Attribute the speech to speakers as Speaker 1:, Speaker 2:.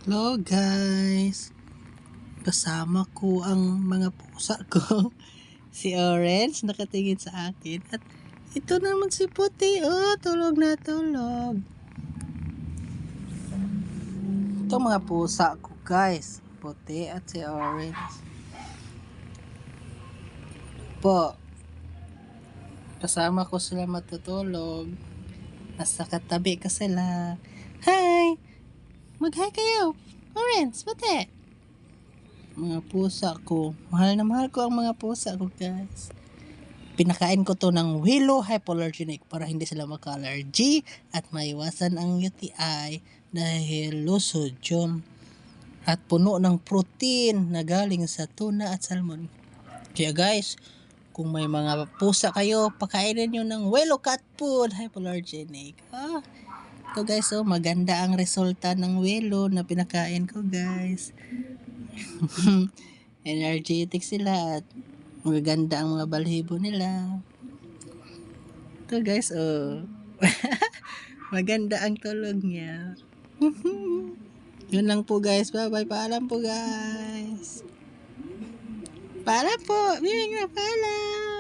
Speaker 1: Hello guys! Kasama ko ang mga pusa ko. Si Orange nakatingin sa akin. At ito naman si Puti. Oh, tulog na tulog. Ito mga pusa ko guys. Puti at si Orange. Po, kasama ko sila matutulog. Nasa katabi ka sila. Hi! Mag-hi kayo. Orange, Puti. Mga pusa ko. Mahal na mahal ko ang mga pusa ko guys. Pinakain ko to ng Willow Hypoallergenic para hindi sila maka-allergy at maiwasan ang UTI dahil low sodium at puno ng protein na galing sa tuna at salmon. Kaya guys, kung may mga pusa kayo, pakainin nyo ng Willow Cat Food Hypoallergenic. Ito guys, maganda ang resulta ng Willow na pinakain ko guys. Energetic sila at magaganda ang mga balhibo nila. Ito guys, maganda ang tulog niya. Yun lang po guys. Bye-bye. Paalam po guys. Paalam po. Paalam.